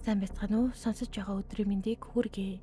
Сайн байцгаана уу? Сонсож байгаа өдрийн мэндийг хүргэе.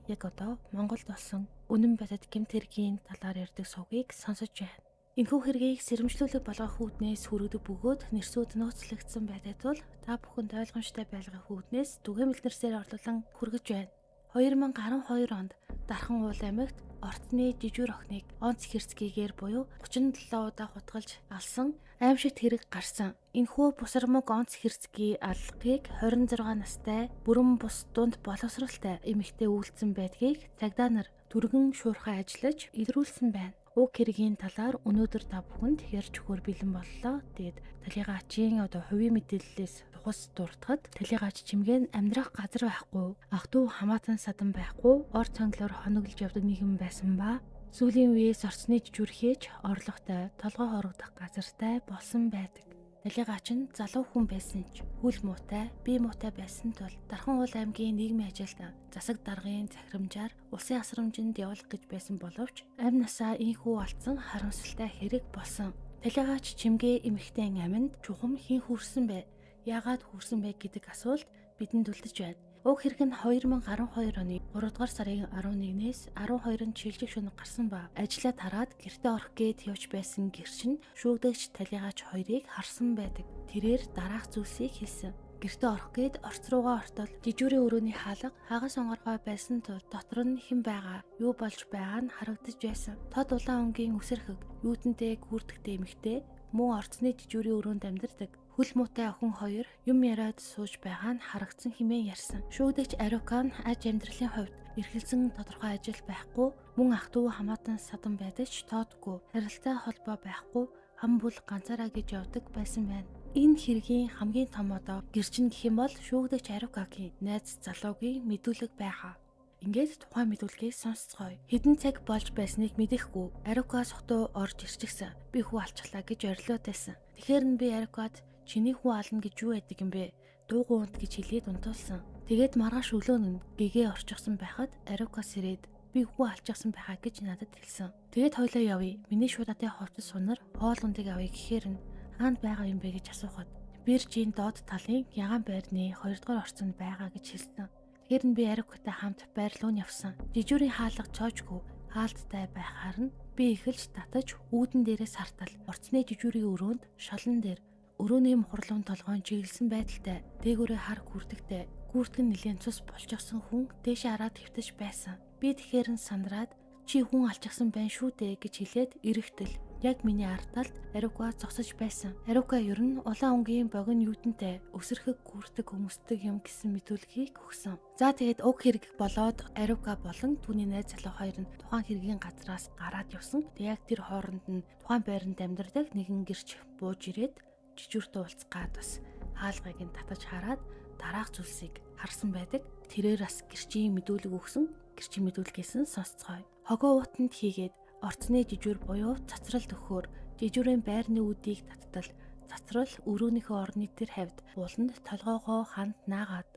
Яг одоо Монголд болсон үнэн бодит гэмт хэргийн талаар ярьдаг сувгийг сонсож байна. Энэхүү хэргийг сэрэмжлүүлэг болгох үүднээс хүргэдэг бөгөөд нэрсүүд нөөцлөгдсөн байдаг тул та бүхэнд ойлгомжтой байлгах үүднээс түгээмэл нэрсээр орлуулан хүргэж байна. 2012 онд Дархан уул аймагт Ортны жижүүр охиныг онц хэрцгийгээр буюу 37 удаа хутгалж алсан аимшигт хэрэг гарсан. Энэхүү бусармаг онц хэрцгий аллахыг 26 настай бүрэн бус дунд боловсралтай эмэгтэй үйлдсэн байдгийг цагдаа нар түргэн шуурхай ажиллаж илрүүлсэн байна. Уг хэргийн талаар өнөөдөр та бүхэнд ярьж өгөхөр бэлэн боллоо. Тэгээд талигачийн хувийн мэдээллээс тухас дуртахад талигач чимгэн амьдрах газар байхгүй, ах トゥ хамаатан садан байхгүй, ор цонглоор хоноглож явдаг нийгэм байсан ба сүүлийн үеэс орцны жижүүрхээж орлоготой, толгой хорогдох газартай болсон байдаг. Талигач нь залуу хүн байсан ч хүл муутай, бие муутай байсан тул Дархан уул аймгийн нийгмийн ажилд засаг даргын захирамжаар улсын асрамжинд явуулах гэж байсан боловч амь насаа ийхүү алдсан харамсалтай хэрэг болсон. Талигач чимгээ эмэгтэй аминд чухам хэн хүрсэн бэ? Яагаад хүрсэн бэ гэдэг асуулт бидэнд үлдэж байна. Уг хэрэг нь 2012 оны 3 дугаар сарын 11-ээс 12-нд шилжих шөнө гарсан ба ажлаа тараад гэртээ орох гээд явж байсан гэрчин шүүгдэгч талигач хоёрыг харсан байдаг. Тэрээр дараах зүйлсийг хэлсэн. Гэртээ орох гээд орц руугаа ортол жижүүрийн өрөөний хаалга хагас онгоргой байсан тул дотор нь хэн байгаа, юу болж байгаа нь харагдаж байсан. Тод улаан өнгийн үсэрхэг, юутантэй гүрдэгтэй эмэгтэй мөн орцны жижүүрийн өрөөнд амьдардаг. Хөл муутай охин хоёр юм яриад сууж байгаа нь харагдсан хэмээн ярьсан. Шүүгдэгч Арукан аж амьдралын хувьд эрхэлсэн тодорхой ажил байхгүй, мөн ах トゥ хамаатан садан байдаг ч тоодгүй, харилцаа холбоо байхгүй, хам бүл ганцаараа гэж явдаг байсан байна. Энэ хэргийн хамгийн том гэрчин гэх юм бол шүүгдэгч Арукагийн найз залуугийн мэдүүлэг байгаа. Ингээд тухайн мэдүүлгийг сонсцгоё. Хэдэн цаг болж байсныг мэдэхгүй Арука сохтуу орж ирчихсэн. Би хүү алчглаа гэж орилоод байсан. Тэгэхээр нь би Арукад чиний хүү ална гэж юу яддаг юм бэ? Дуугүй унт гэж хэлээд унтуулсан. Тэгээд маргааш өглөө нь гэгээ орчихсон байхад Арукас ирээд би хүү алчихсан байхаа гэж надад хэлсэн. Тэгээд хойлоо явъя. Миний шуудатын хувцас сунар хоол ундыг авъя гэхээр нь хаанд байгаа юм бэ гэж асуухад Биржийн доод талын ягаан байрны 2 дугаар орцонд байгаа гэж хэлсэн. Тэгэхээр нь би Арукатай хамт байр руу явсан. Жижүүрийн хаалга цоожгүй хаалттай байхаар нь би эхэлж татаж үүдэн дээрээс хартал орцны жижүүрийн өрөөнд шалан дээр өрөөний мухарлуун толгойн чиглэсэн байдалтай дээгүүрээ хар гүрдэгтэй гүрдэг нь нэлээд цус болчихсон хүн дээшээ хараад твтэж байсан. Би тэгэхээр нь сандраад чи хүн алчихсан байна шүү дээ гэж хэлээд ирэхтэл яг миний ард талд Арука зогсож байсан. Арука ер нь улаан өнгийн богино юутантай өсөрхөг гүрдэг хүмүүстэй юм гэсэн мэдүүлгийг өгсөн. За тэгээд уг хэрэг болоод Арука болон түүний найз залуу хоёр нь тухайн хэргийн газраас гараад явсан. Яг тэр хооронд нь тухайн байранд амьдардаг нэгэн гэрч бууж ирээд жижүүртэй уулзгаад бас хаалгыг нь татаж хараад дараах зүйлсийг харсан байдаг. Тэрээр бас гэрчийн мэдүүлэг өгсөн. Гэрчийн мэдүүлгээс нь сонсцгоё. Хогоо уутанд хийгээд орцны жижүүр буюу цацрал төхөөр жижүүрийн байрны үдийг таттал цацрал өрөөнийхөө орны тэр хавьд ууланд толгоогоо ханд наагаад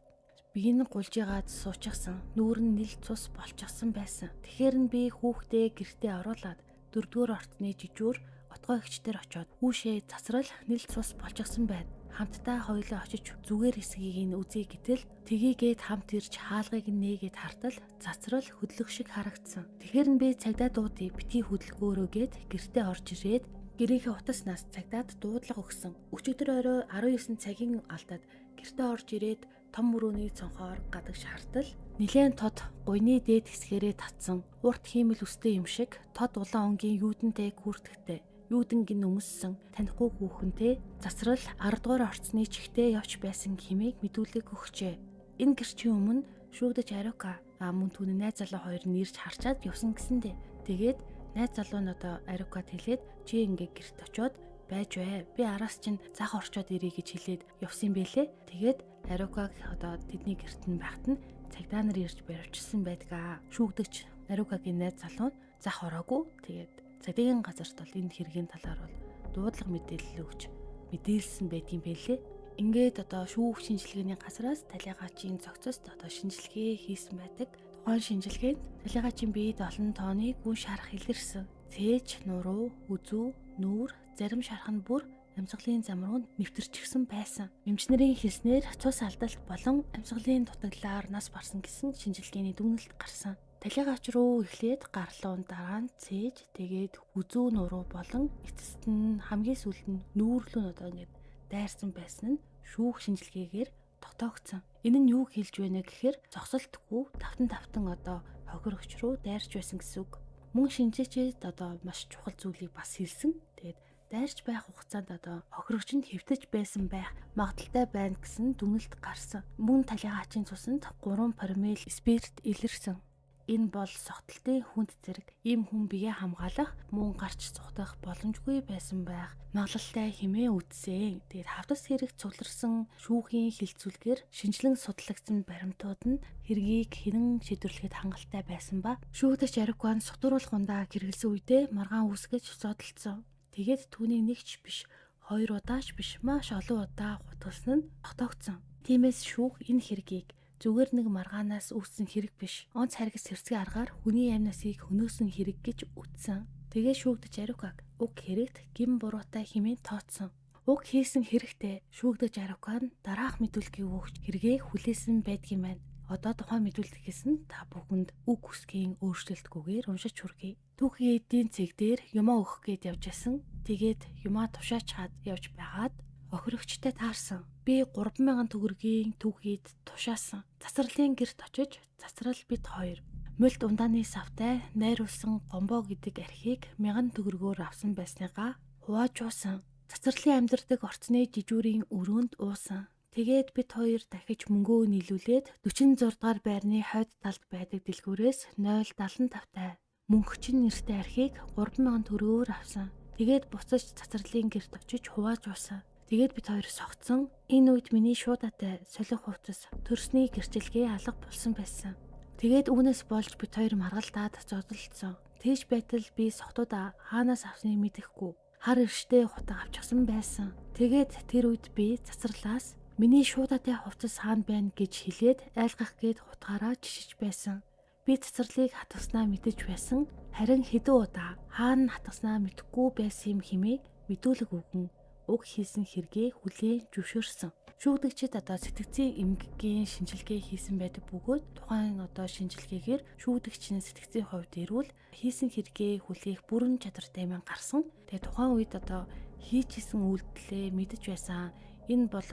биеийн гулжигаад суучихсан. Нүүр нь нил цус болчихсон байсан. Тэгэхээр нь би хүүхдээ гэртээ оруулаад 4-р орцны жижүүр отгой эгчтэр очоод хүүшээ цацрал нил цус болчихсон байна. Хамтдаа хоёулаа очиж зүгээр хэсгийг нь үзье гэтэл тгийгээд хамт ирж хаалгыг нээгээд хартал цацрал хөдлөх шиг харагдсан. Тэгэхээр нь би цагдаа дуудыг битгий хөдөлгөөрөөгээд гэртээ орж ирээд гэрийнхээ утаснаас цагдаад дуудлага өгсөн. Өчигдөр орой 19 цагийн алдад гэртээ орж ирээд том өрөөний цонхоор гадагш хартал нилээн тод гуйны дээд хэсгээрээ татсан. Урт хиймэл үстэй юм шиг тод улаан өнгийн юудэнтэй гүрдэгтэй юудэнгийн өмссөн танихгүй хүүхэнтэй засрал 10 дугаар орцны чихтэй явж байсан хэмээг мэдүүлэг өгчээ. Энэ гэрчийн өмнө шүүгдэж Арука мөн түүний найз залуу хоёр нь ирж харчаад явсан гэсэндээ тэгээд найз залуу нь Арукад хэлээд чи ингээ гэрт очоод байж бай. Би араас чинь зах орчоод ирье гэж хэлээд явсан бэлээ. Тэгээд Арукаг тэдний гэрт нь байхад нь цагдаа нар ирж баривчилсан байдаг. Шүүгдэгч Арукагийн найз залуу зах ороогүй. Тэгээд цагдаагийн газарт бол энэ хэргийн талаар бол дуудлага мэдээлэл өгч мэдээлсэн байдгийн байлээ. Ингээд шүүх шинжилгээний газраас талигаачийн зохицост шинжилгээ хийсэн байдаг. Тухайн шинжилгээнд талигаачийн биед олон тооны гүн шарах илэрсэн. Цээж, нуруу, үзүү, нүүр, зарим шарах нь бүр амьсгалын зам руу нэвтэрчихсэн байсан. Эмчнэрийн хэлснээр цус алдалт болон амьсгалын дутагдлаар нас барсан гэсэн шинжилгээний дүгнэлт гарсан. Талигач руу эхлээд гарлуун дараа нь цээж тэгээд үзүү нуруу болон эцэст нь хамгийн сүүлд нь нүүрлүү ингээд дайрсан байсан нь шүүх шинжилгээгээр тогтоогдсон. Энэ нь юу хэлж байна гэхээр зогсолтгүй тавтан хохирогч руу дайрч байсан гэсэн үг. Мөн шинжээчид маш чухал зүйлийг бас хэлсэн. Тэгээд дайрч байх хугацаанд хохирогч нь хэвтэж байсан байх магадaltaй байна гэсэн дүгнэлт гарсан. Мөн талигаачийн цуснд 3 промил спирт илэрсэн. Энэ бол согтолтын хүнд зэрэг ийм хүн биеэ хамгаалах, мөн гарч цугтах боломжгүй байсан байх магадлалтай хэмээн үзсэн. Тэгээд хавтас хэрэг цугларсан шүүхийн хилцүүлгээр шинжилэн судлагдсан баримтууд нь хэргийг хэрэн шийдвэрлэхэд хангалттай байсан ба шүүгдэгч Аруйкан сутруулах ундаа хэрэгэлсэн үедээ маргаан үүсгэж зодтолцсон. Тэгээд түүний нэгч биш, 2 удаач биш, маш олон удаа гутгалсан нь тогтоогдсон. Тиймээс шүүх энэ хэргийг зүгээр нэг маргаанаас үүссэн хэрэг биш. Онц харгас хэрцгий аргаар хүний амь насыг хөнөөсөн хэрэг гэж үзсэн. Тэгээ шүүгдэж Аруйкаг уг хэрэгт гин буруутай хэмээн тооцсон. Уг хийсэн хэрэгтээ шүүгдэж Аруйкан дараах мэдүүлгийг өгч хэрэгээ хүлээсэн байдгийм байна. Одоо тухайн мэдүүлэгээс нь та бүхэнд үг үсгийн өөрчлөлтгүйгээр уншиж хүргэе. Түүхийн эдийн цэг дээр юмаа өгөх гээд явж байсан. Тэгээд юмаа тушаачаад явж байгаад охирогчтой таарсан. Би 3,000 төгрөгийн түүхийд тушаасан. Цацралын герт очиж цацрал бит 2. Мөлт ундааны савтай найруулсан гомбоо гэдэг архийг 1000 төгрөгөөр авсан байсныгаа хувааж уусан. Цацралын амьдардаг орцны жижүүрийн өрөөнд уусан. Тэгээд бит 2 дахиж мөнгөө нийлүүлээд 46 дугаар байрны хойд талд байдаг дэлгүүрээс 075-тай мөнгөчин нэртэй архийг 3,000 төгрөгөөр авсан. Тэгээд буцаж цацралын герт очиж хувааж уусан. Тэгээд бит 2 согтсон. Энэ үед миний шуудатай солих хувцас төрсний гэрчилгээ алга болсон байсан. Тэгээд үүнээс болж бит 2 маргалдаад зодтолцсон. Тэгж байтал би согтуудаа хаанаас авсныг мэдэхгүй. Хар ирштэй хутга авчихсан байсан. Тэгээд тэр үед би цацралаас миний шуудатай хувцас хаана байна гэж хэлээд айлгах гээд хутгаараа жишиж байсан. Би цацралыг хатгаснаа мэдэж байсан. Харин хэдэн удаа хаана хатгаснаа мэдэхгүй байсан юм хэмээн мэдүүлэг өгөн уг хийсэн хэрэгээ хүлээн зөвшөөрсөн. Шүүгдэгчид сэтгцийн эмгэгийн шинжилгээ хийсэн байдаг бөгөөд тухайн шинжилгээгээр шүүгдэгчийн сэтгцийн хувьд эрүүл хийсэн хэрэгээ хүлээх бүрэн чадвартай юм гарсан. Тэгээ тухайн үед хийчихсэн үйлдэлээ мэдэж байсан. Энэ бол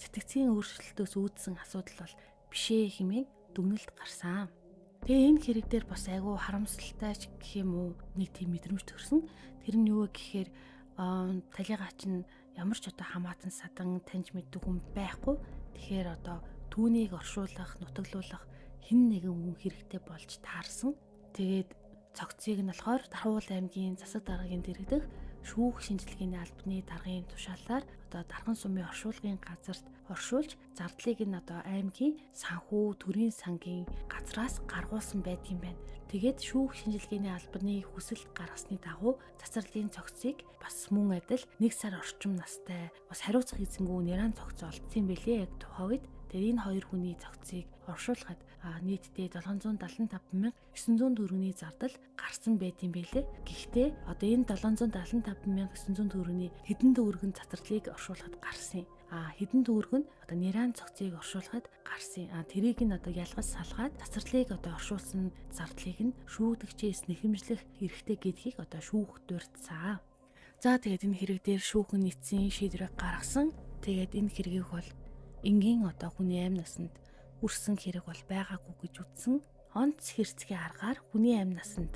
сэтгцийн өөрчлөлтөөс үүдсэн асуудал бол бишээ хэмээн дүгнэлт гарсан. Тэгээ энэ хэрэг дээр бас айгүй харамсалтай ч гэх юм уу нэг тийм мэдрэмж төрсөн. Тэр нь юу вэ гэхээр талигаач нь ямар ч хамаатан садан таньж мэддэг хүн байхгүй. Тэгэхээр түүнийг оршуулах, нутаглуулах хэн нэгэн хүн хэрэгтэй болж таарсан. Тэгээд цогцыг нь болохоор Дархуул аймгийн Засаг даргагийн дэргэдэх шүүх шинжилгээний албаны даргын тушаалаар Дархан сумын оршуулгын газарт оршуулж зардлыг нь аймгийн санхүү төрийн сангийн газраас гаргуулсан байдгийн байна. Тэгээд шүүх шинжилгээний албаны хүсэлт гаргасны дагуу цацралын цогцыг бас мөн адил 1 сар орчим настай бас хариуцах эзэнгүй нэран цогц олдсон байлээ яг тухайн үед. Тэгээд энэ хоёр хүний цогцыг оршуулгаад нийтдээ 775,900 төгрөгийн зардал гарсан байдсан байлээ. Гэхдээ энэ 775,900 төгрөгийн хэдэн төгрөгийн цацралыг оршуулахад гарсан. Хэдэн төгрөг нь нэран цогцыг оршуулахад гарсан. Тэрийг нь ялгаж салгаад цацралыг оршуулсан зардлыг нь шүүгдэгчээс нэхэмжлэх хэрэгтэй гэдгийг шүүх дурдсан. За тэгээд энэ хэрэг дээр шүүхэн нийцсэн шийдвэрийг гаргасан. Тэгээд энэ хэргийг бол энгийн хүний амь насанд хүрсэн хэрэг бол байгаагүй гэж үзсэн. Онц хэрцгий аргаар хүний амь насанд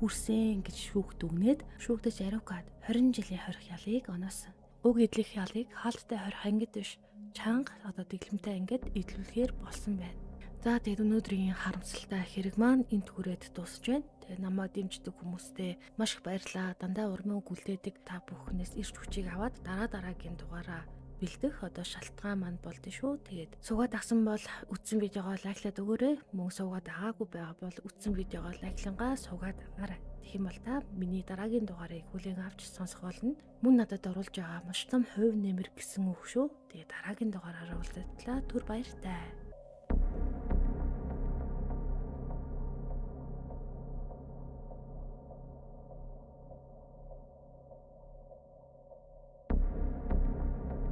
хүрсэн гэж шүүхт өгнээд шүүгдэж Аруйкад 20 жилийн хорих ялыг оноосон. Уг эдлэх ялыг хаалттай хорих ангид биш, чанга дэглэмтэй ангид эдлүүлэхээр болсон байна. За тэгээд өнөөдрийн харамсалтай хэрэг маань энд хүрээд дуусж байна. Тэгээд намайг дэмждэг хүмүүстээ маш их баярлалаа. Дандаа урмын үг үлдээдэг та бүхнээс эрч хүчийг аваад дараагийн дугаараа бэлдэх шалтгаан манд болдсон шүү. Тэгээд суугаад агсан бол үзсэн видеогоо лайклаад өгөөрэй. Мөн суугаад агаагүй байгаа бол үзсэн видеогоо лайклангаа суугаад агаарай. Тэгэх юм бол та миний дараагийн дугаарыг хүлээн авч сонсох болно. Мөн надад оруулж байгаа маш том хувь нэмэр гэсэн үг шүү. Тэгээд дараагийн дугаараараа уулзтлаа. Түр баяртай.